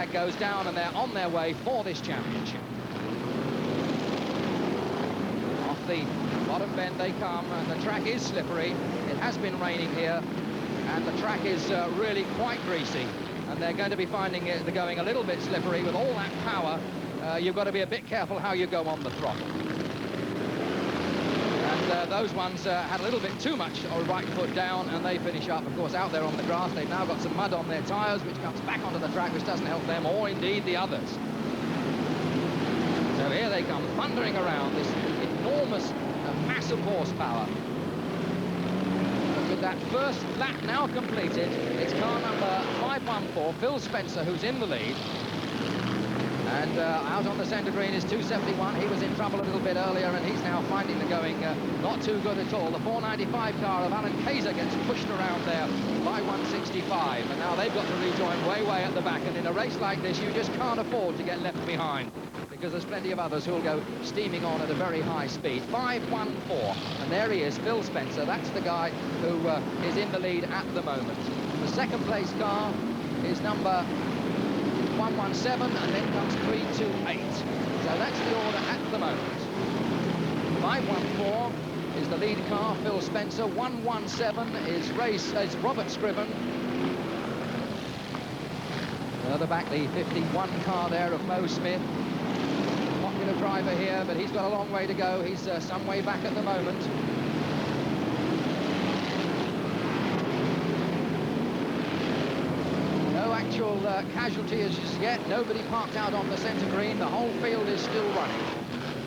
flag goes down, and they're on their way for this championship. Off the bottom bend they come, and the track is slippery. It has been raining here, and the track is really quite greasy, and they're going to be finding it going a little bit slippery with all that power. You've got to be a bit careful how you go on the throttle. And those ones had a little bit too much right foot down, and they finish up, of course, out there on the grass. They've now got some mud on their tyres, which comes back onto the track, which doesn't help them, or indeed the others. So here they come, thundering around, this enormous, massive horsepower. With that first lap now completed, it's car number 514, Phil Spencer, who's in the lead. And out on the centre green is 271. He was in trouble a little bit earlier, and he's now finding the going not too good at all. The 495 car of Alan Kayser gets pushed around there by 165. And now they've got to rejoin way at the back. And in a race like this, you just can't afford to get left behind, because there's plenty of others who'll go steaming on at a very high speed. 514. And there he is, Phil Spencer. That's the guy who is in the lead at the moment. The second place car is number 117, and then comes 328. So that's the order at the moment. 514 is the lead car, Phil Spencer. 117 is Robert Scriven. Further back, the 51 car there of Mo Smith. Popular driver here, but he's got a long way to go. He's some way back at the moment. Actual casualties as yet. Nobody parked out on the centre green. The whole field is still running.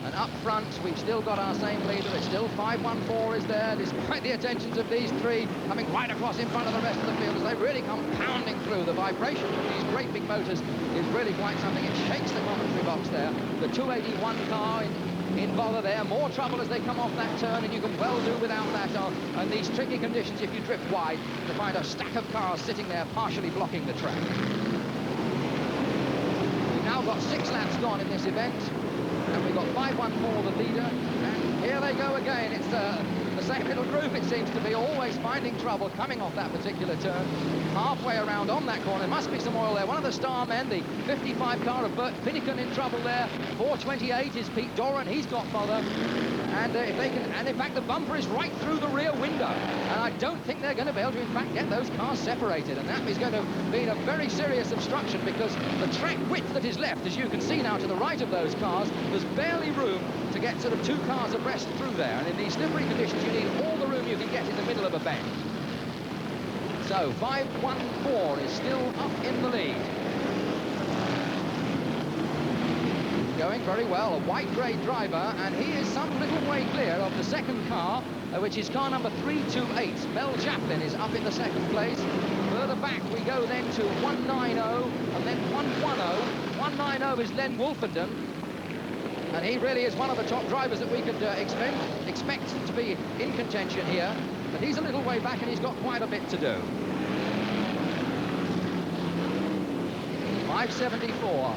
And up front, we've still got our same leader. It's still 514 is there, despite the attentions of these three coming right across in front of the rest of the field as they really come pounding through. The vibration from these great big motors is really quite something. It shakes the commentary box there. The 281 car in bother there. More trouble as they come off that turn, and you can well do without that and these tricky conditions if you drift wide to find a stack of cars sitting there partially blocking the track. We've now got 6 laps gone in this event, and we've got 514 the leader, and here they go again. It's the same little group, it seems to be, always finding trouble coming off that particular turn. Halfway around on that corner, there must be some oil there. One of the star men, the 55 car of Bert Finnegan, in trouble there. 428 is Pete Doran, he's got bother. And if they can, and in fact the bumper is right through the rear window, and I don't think they're going to be able to in fact get those cars separated, and that is going to be a very serious obstruction, because the track width that is left, as you can see now to the right of those cars, there's barely room to get sort of 2 cars abreast through there, and in these slippery conditions you need all the room you can get in the middle of a bend. So 514 is still up in the lead. Going very well, a white-grey driver, and he is some little way clear of the second car, which is car number 328. Mel Chaplin is up in the second place. Further back we go then to 190, and then 110. 190 is Len Wolfenden, and he really is one of the top drivers that we could expect to be in contention here, but he's a little way back and he's got quite a bit to do. 574.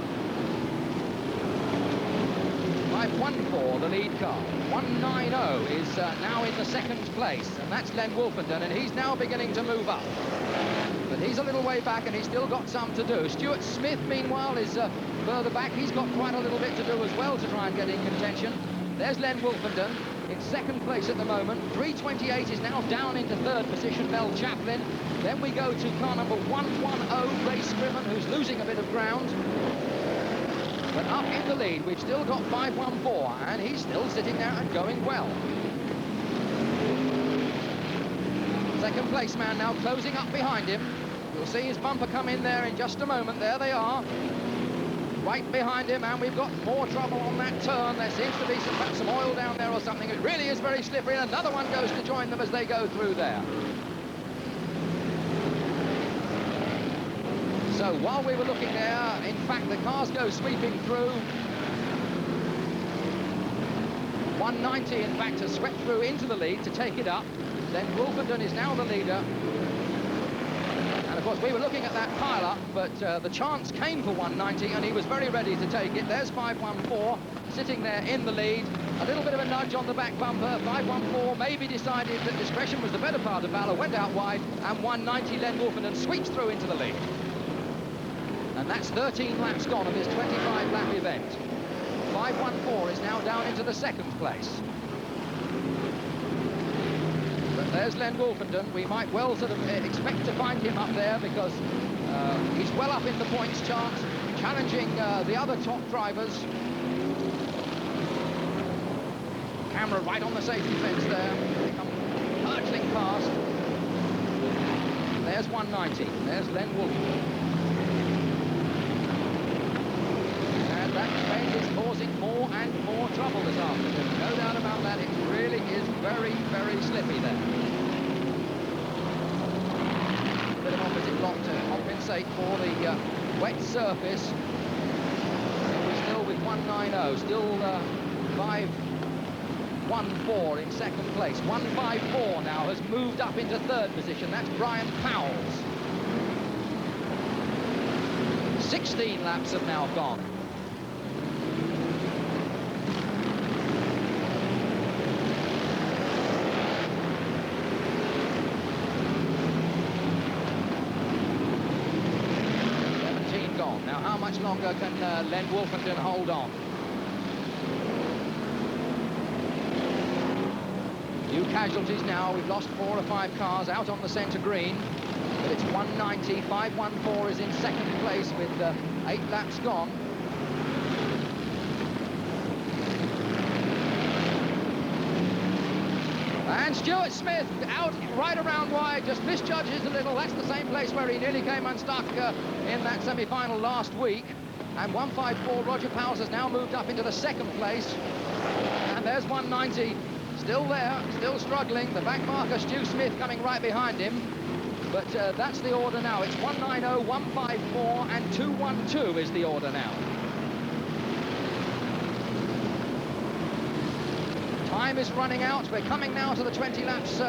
514, the lead car. 190 is now in the second place, and that's Len Wolfenden, and he's now beginning to move up. But he's a little way back, and he's still got some to do. Stuart Smith, meanwhile, is further back. He's got quite a little bit to do as well to try and get in contention. There's Len Wolfenden in second place at the moment. 328 is now down into third position, Mel Chaplin. Then we go to car number 110, Ray Scriven, who's losing a bit of ground. But up in the lead, we've still got 514, and he's still sitting there and going well. Second place man now closing up behind him. You'll see his bumper come in there in just a moment. There they are, right behind him, and we've got more trouble on that turn. There seems to be perhaps some oil down there or something. It really is very slippery, and another one goes to join them as they go through there. So while we were looking there, in fact, the cars go sweeping through. 190, in fact, has swept through into the lead to take it up. Then Wolfenden is now the leader. And, of course, we were looking at that pile-up, but the chance came for 190, and he was very ready to take it. There's 514 sitting there in the lead. A little bit of a nudge on the back bumper. 514 maybe decided that discretion was the better part of valor, went out wide, and 190, Len Wolfenden, sweeps through into the lead. And And that's 13 laps gone of this 25-lap event. 514 is now down into the second place. But there's Len Wolfenden. We might well sort of expect to find him up there because he's well up in the points chart, challenging the other top drivers. Camera right on the safety fence there. They come hurtling past. There's 190. There's Len Wolfenden. And that train is causing more and more trouble this afternoon. No doubt about that. It really is very, very slippy there. A bit of opposite block to compensate for the wet surface. We're still with 190. Still 514 in second place. 154 now has moved up into third position. That's Brian Powell's. 16 laps have now gone. Now, how much longer can Len Wolfenden hold on? Few casualties now. We've lost 4 or 5 cars out on the centre green. But it's 190. 514 is in second place with 8 laps gone. And Stuart Smith out right around wide, just misjudges a little. That's the same place where he nearly came unstuck in that semi-final last week. And 154, Roger Powers has now moved up into the second place. And there's 190, still there, still struggling. The back marker, Stu Smith, coming right behind him. But that's the order now. It's 190, 154, and 212 is the order now. Time is running out. We're coming now to the 20 laps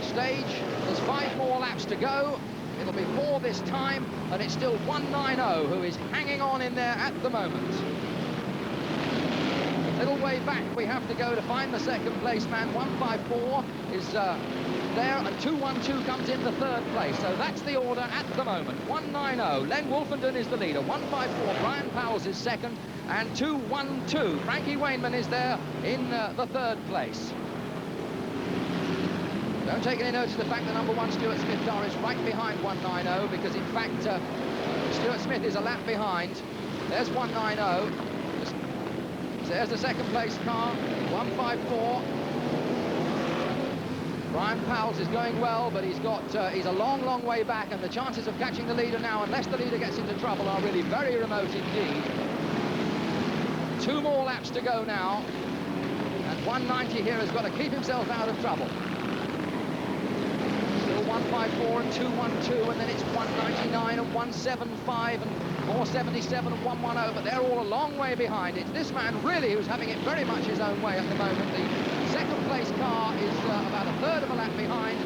stage. There's 5 more laps to go. It'll be 4 this time, and it's still 190 who is hanging on in there at the moment. A little way back we have to go to find the second place man. 154 is there, and 212 comes in the third place. So that's the order at the moment. 190, Len Wolfenden is the leader. 154, Brian Powers is second. And 212, Frankie Wainman is there in the third place. Don't take any notice of the fact that number 1 Stuart Smith car is right behind 190, because in fact Stuart Smith is a lap behind. There's 190. There's the second place car, 154. Brian Powles is going well, but he's a long way back, and the chances of catching the leader now, unless the leader gets into trouble, are really very remote indeed. 2 more laps to go now, and 190 here has got to keep himself out of trouble. Still 154 and 212, and then it's 199 and 175 and 477 and 110, but they're all a long way behind. It's this man really who's having it very much his own way at the moment. The second place car is about a third of a lap behind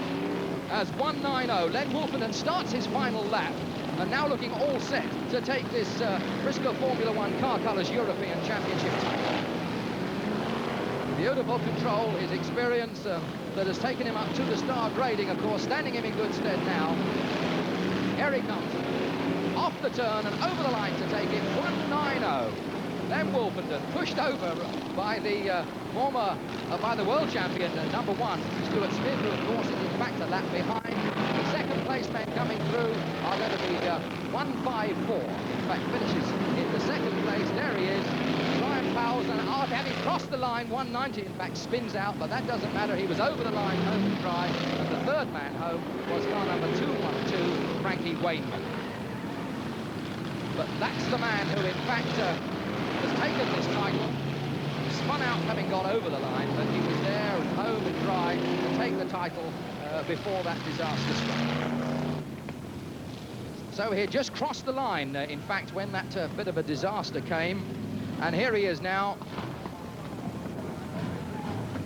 as 190. Len Wolfenden starts his final lap, and now looking all set to take this Brisca Formula 1 Car Colours European Championship title. Beautiful control, his experience that has taken him up to the star grading, of course, standing him in good stead now. Here he comes, off the turn and over the line to take it, 190. Len Wolfenden pushed over by the by the world champion, number 1, Stuart Smith, who of course is in fact a lap behind. The second place men coming through are going to be 154. In fact, finishes in the second place. There he is, Brian Powles, and having crossed the line, 190 in fact spins out, but that doesn't matter. He was over the line, home and dry, and the third man home was car number 212, Frankie Wainman. But that's the man who in fact has taken this title, spun out having gone over the line, but he was there and home and dry to take the title before that disaster struck. So he had just crossed the line, in fact, when that bit of a disaster came, and here he is now,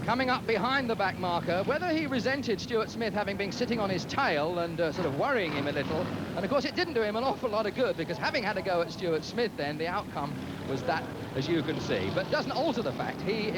coming up behind the back marker. Whether he resented Stuart Smith having been sitting on his tail and sort of worrying him a little, and of course it didn't do him an awful lot of good, because having had a go at Stuart Smith then, the outcome was that, as you can see, but doesn't alter the fact he